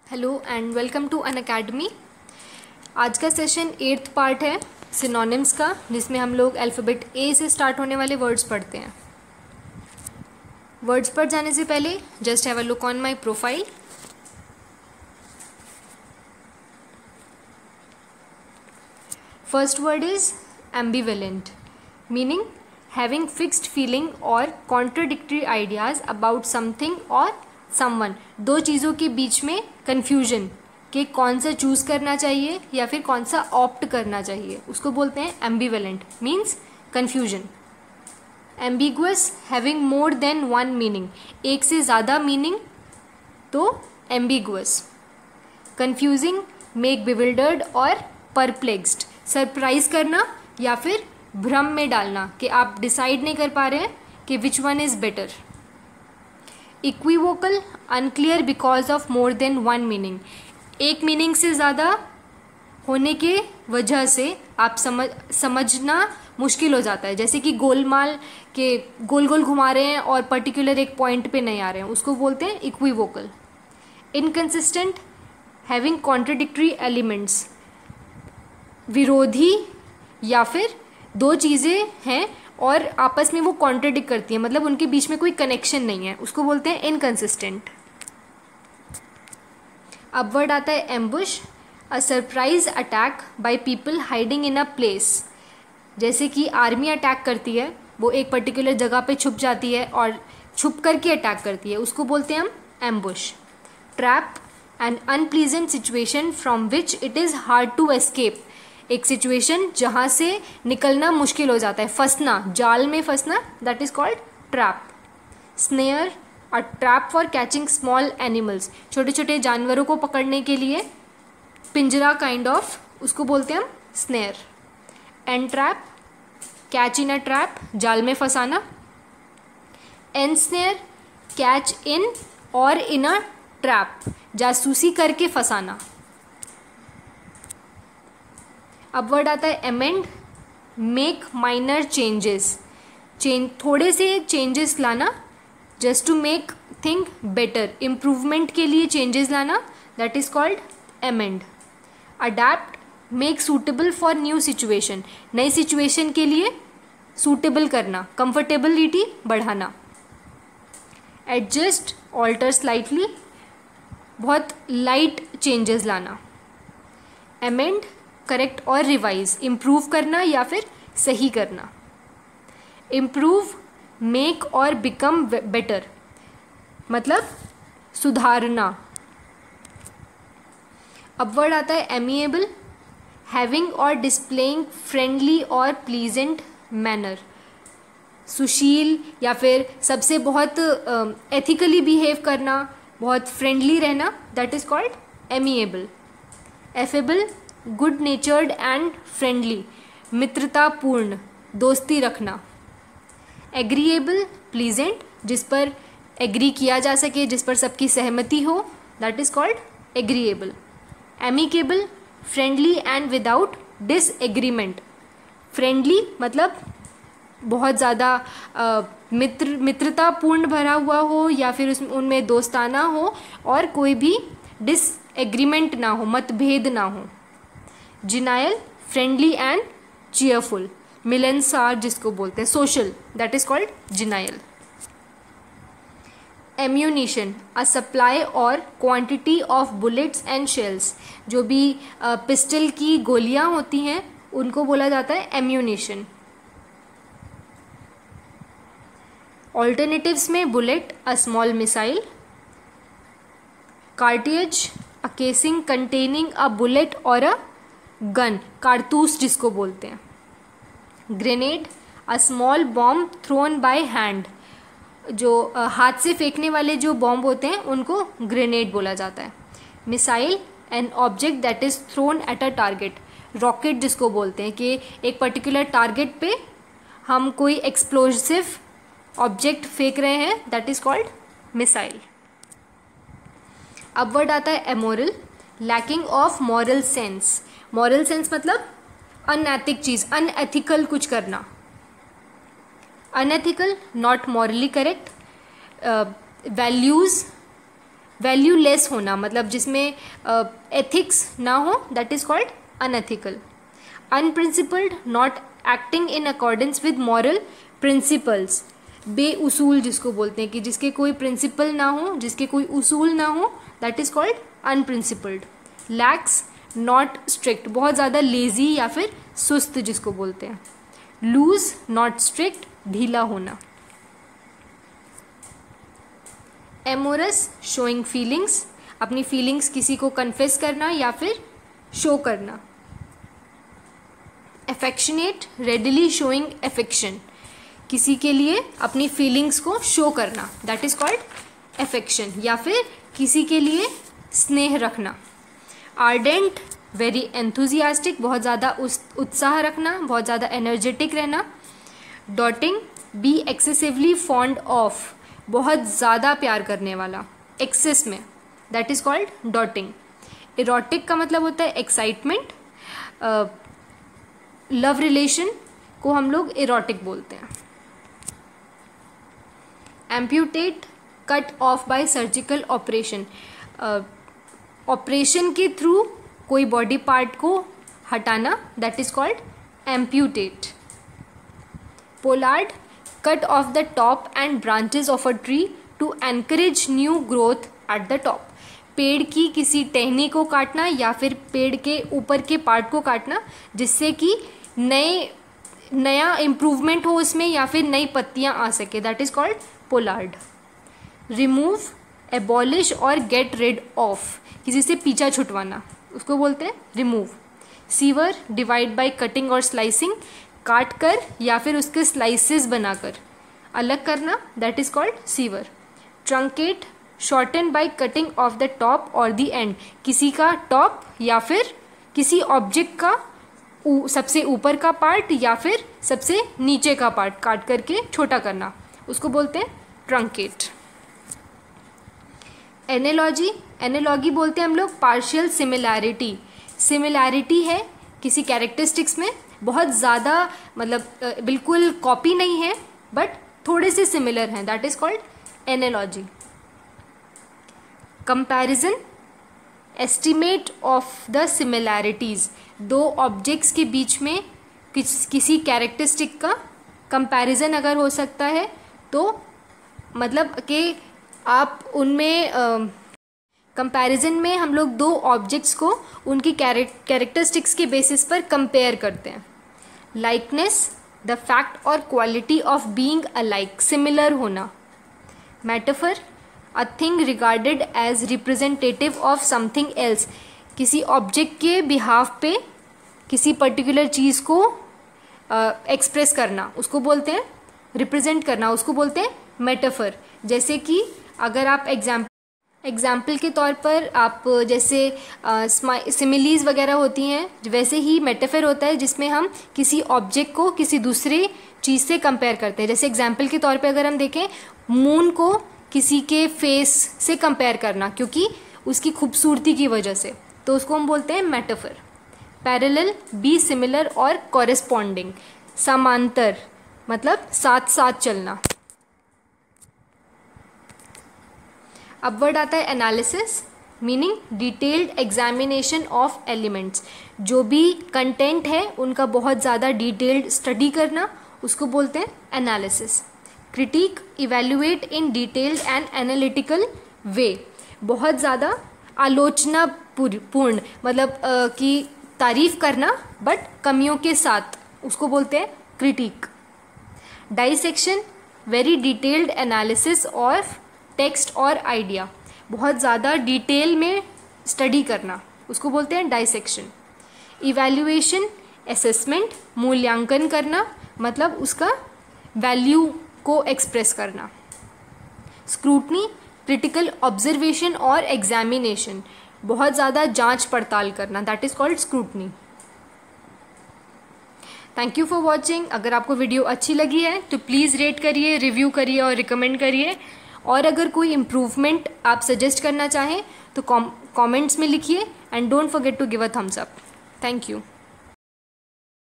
Hello and welcome to Unacademy. आज का session 8th part है सिनोनिम्स का, जिसमें हम लोग अल्फ़ाबेट ए से स्टार्ट होने वाले वर्ड्स पढ़ते हैं। वर्ड्स पर जाने से पहले just have a look on my profile. First word is ambivalent, meaning having fixed feeling और कॉन्ट्राडिक्टरी आइडियाज़ अबाउट समथिंग और समवन। दो चीज़ों के बीच में कन्फ्यूजन कि कौन सा चूज़ करना चाहिए या फिर कौन सा ऑप्ट करना चाहिए, उसको बोलते हैं ambivalent, means confusion. Ambiguous, having more than one meaning, एक से ज़्यादा मीनिंग तो एम्बिगुअस। कन्फ्यूजिंग, मेक बिविल्डर्ड और परप्लेक्स्ड, सरप्राइज करना या फिर भ्रम में डालना कि आप डिसाइड नहीं कर पा रहे हैं कि which one is better. Equivocal, unclear because of more than one meaning, एक मीनिंग से ज़्यादा होने के वजह से आप समझना मुश्किल हो जाता है। जैसे कि गोलमाल के गोल गोल घुमा रहे हैं और पर्टिकुलर एक पॉइंट पे नहीं आ रहे हैं, उसको बोलते हैं equivocal. Inconsistent, having contradictory elements, विरोधी या फिर दो चीज़ें हैं और आपस में वो कॉन्ट्रडिक्ट करती हैं, मतलब उनके बीच में कोई कनेक्शन नहीं है, उसको बोलते हैं इनकंसिस्टेंट। अब वर्ड आता है ambush, a surprise attack by people hiding in a place. जैसे कि आर्मी अटैक करती है, वो एक पर्टिकुलर जगह पे छुप जाती है और छुप करके अटैक करती है, उसको बोलते हैं हम ambush. Trap, an unpleasant situation from which it is hard to escape, एक सिचुएशन जहाँ से निकलना मुश्किल हो जाता है, फंसना, जाल में फंसना, that is called trap. Snare, a trap for catching small animals, छोटे छोटे जानवरों को पकड़ने के लिए पिंजरा काइंड ऑफ, उसको बोलते हैं हम snare. Entrap, catch in a trap, जाल में फंसाना। एनस्नेयर, कैच इन और इन अ ट्रैप, जासूसी करके फंसाना। अब वर्ड आता है एमेंड, मेक माइनर चेंजेस, थोड़े से चेंजेस लाना, just to make thing better, improvement के लिए चेंजेस लाना, that is called amend. Adapt, make suitable for new situation, नई सिचुएशन के लिए सूटेबल करना, कंफर्टेबिलिटी बढ़ाना। एडजस्ट, ऑल्टर स्लाइटली, बहुत लाइट चेंजेस लाना। एमेंड, करेक्ट और रिवाइज, इम्प्रूव करना या फिर सही करना। इम्प्रूव, मेक और बिकम बेटर, मतलब सुधारना। अब वर्ड आता है एमिएबल, हैविंग और डिस्प्लेइंग फ्रेंडली और प्लीजेंट मैनर, सुशील या फिर सबसे बहुत एथिकली बिहेव करना, बहुत फ्रेंडली रहना, that is called amiable. Affable, good natured and friendly, मित्रतापूर्ण, दोस्ती रखना। एग्रीएबल, प्लीजेंट, जिस पर एग्री किया जा सके, जिस पर सबकी सहमति हो, that is called agreeable. Amicable, friendly and without disagreement, friendly मतलब बहुत ज़्यादा मित्रतापूर्ण भरा हुआ हो या फिर उनमें दोस्ताना हो और कोई भी डिसएग्रीमेंट ना हो, मतभेद ना हो। जिनायल, फ्रेंडली एंड चीयरफुल, मिलनसार जिसको बोलते हैं, social, that is called genial. Ammunition, a supply और quantity of bullets and shells, जो भी पिस्टल की गोलियां होती हैं उनको बोला जाता है एम्यूनिशन। ऑल्टरनेटिव्स में bullet, a small missile. Cartridge, a casing containing a bullet और अ गन, कारतूस जिसको बोलते हैं। Grenade, a small bomb thrown by hand, जो हाथ से फेंकने वाले जो बॉम्ब होते हैं उनको ग्रेनेड बोला जाता है। Missile, an object that is throne at a target, rocket जिसको बोलते हैं कि एक पर्टिकुलर टारगेट पे हम कोई एक्सप्लोसिव ऑब्जेक्ट फेंक रहे हैं, दैट इज कॉल्ड मिसाइल। अब वर्ड आता है amoral, lacking of moral sense, moral sense मतलब अनैतिक चीज़, अनएथिकल कुछ करना। Unethical, not morally correct. Values, valueless होना, मतलब जिसमें एथिक्स ना हो, that is called unethical. Unprincipled, not acting in accordance with moral principles. बेउसूल जिसको बोलते हैं कि जिसके कोई प्रिंसिपल ना हो, जिसके कोई उसूल ना हो, that is called unprincipled. Lax, not strict, बहुत ज़्यादा लेजी या फिर सुस्त जिसको बोलते हैं. लूज, नॉट स्ट्रिक्ट, ढीला होना. एमोरस, शोइंग फीलिंग्स, अपनी फीलिंग्स किसी को कन्फेस करना या फिर शो करना. एफेक्शनेट, रेडिली शोइंग एफेक्शन, किसी के लिए अपनी फीलिंग्स को शो करना, दैट इज कॉल्ड एफेक्शन, या फिर किसी के लिए स्नेह रखना. आर्डेंट, वेरी एंथुजियास्टिक, बहुत ज़्यादा उत्साह रखना, बहुत ज़्यादा एनर्जेटिक रहना. डॉटिंग, बी एक्सेसिवली फॉन्ड ऑफ, बहुत ज़्यादा प्यार करने वाला, एक्सेस में, दैट इज कॉल्ड डॉटिंग. इरोटिक का मतलब होता है एक्साइटमेंट. लव रिलेशन को हम लोग इरोटिक बोलते हैं. Amputate, cut off by surgical operation, operation के थ्रू कोई बॉडी पार्ट को हटाना, that is called amputate. Pollard, cut off the top end branches of a tree to encourage new growth at the top. पेड़ की किसी टहनी को काटना या फिर पेड़ के ऊपर के पार्ट को काटना जिससे कि नया इम्प्रूवमेंट हो उसमें या फिर नई पत्तियां आ सके, that is called Pollard. Remove, abolish और गेट रिड ऑफ, किसी से पीछा छुटवाना, उसको बोलते हैं remove. Sewer, divide by cutting और स्लाइसिंग, काट कर या फिर उसके स्लाइसेस बनाकर अलग करना, that is called sewer. Truncate, shorten by cutting of the top और द एंड, किसी का टॉप या फिर किसी ऑब्जेक्ट का सबसे ऊपर का पार्ट या फिर सबसे नीचे का पार्ट काट करके छोटा करना, उसको बोलते हैं ट्रंकेट. एनालॉजी, एनालॉगी बोलते हैं हम लोग पार्शियल सिमिलैरिटी. सिमिलैरिटी है किसी कैरेक्टरिस्टिक्स में, बहुत ज़्यादा मतलब बिल्कुल कॉपी नहीं है बट थोड़े से सिमिलर हैं, that is called analogy. Comparison, estimate of the similarities, दो ऑब्जेक्ट्स के बीच में किसी कैरेक्टरिस्टिक का कंपैरिजन अगर हो सकता है तो मतलब कि आप उनमें कंपैरिजन में हम लोग दो ऑब्जेक्ट्स को उनकी कैरेक्टरिस्टिक्स के बेसिस पर कंपेयर करते हैं. लाइकनेस, द फैक्ट और quality of being alike, similar होना. Metaphor, a thing regarded as representative of something else, किसी ऑब्जेक्ट के बिहाफ पे किसी पर्टिकुलर चीज़ को एक्सप्रेस करना, उसको बोलते हैं रिप्रेजेंट करना, उसको बोलते हैं मेटाफर. जैसे कि अगर आप एग्जाम्पल के तौर पर आप जैसे सिमिलीज वगैरह होती हैं, वैसे ही मेटाफर होता है जिसमें हम किसी ऑब्जेक्ट को किसी दूसरे चीज़ से कंपेयर करते हैं. जैसे एग्जाम्पल के तौर पे अगर हम देखें मून को किसी के फेस से कंपेयर करना क्योंकि उसकी खूबसूरती की वजह से, तो उसको हम बोलते हैं मेटाफर. पैरेलल, बी सिमिलर और कॉरेस्पॉन्डिंग, समांतर मतलब साथ साथ चलना. अब वर्ड आता है analysis, meaning detailed examination of elements, जो भी कंटेंट है उनका बहुत ज़्यादा डिटेल्ड स्टडी करना, उसको बोलते हैं analysis. Critic, evaluate in detailed and analytical way, बहुत ज़्यादा आलोचना पूर्ण मतलब कि तारीफ करना बट कमियों के साथ, उसको बोलते हैं critic. Dissection, very detailed analysis of text और आइडिया, बहुत ज़्यादा डिटेल में स्टडी करना, उसको बोलते हैं डाइसेक्शन. इवैल्यूएशन, असेसमेंट, मूल्यांकन करना मतलब उसका वैल्यू को एक्सप्रेस करना. स्क्रूटनी, क्रिटिकल ऑब्जर्वेशन और एग्जामिनेशन, बहुत ज़्यादा जांच पड़ताल करना, that is called scrutiny. Thank you for watching. अगर आपको वीडियो अच्छी लगी है तो प्लीज़ रेट करिए, रिव्यू करिए और रिकमेंड करिए. और अगर कोई इम्प्रूवमेंट आप सजेस्ट करना चाहें तो कमेंट्स में लिखिए and don't forget to give a thumbs up. Thank you.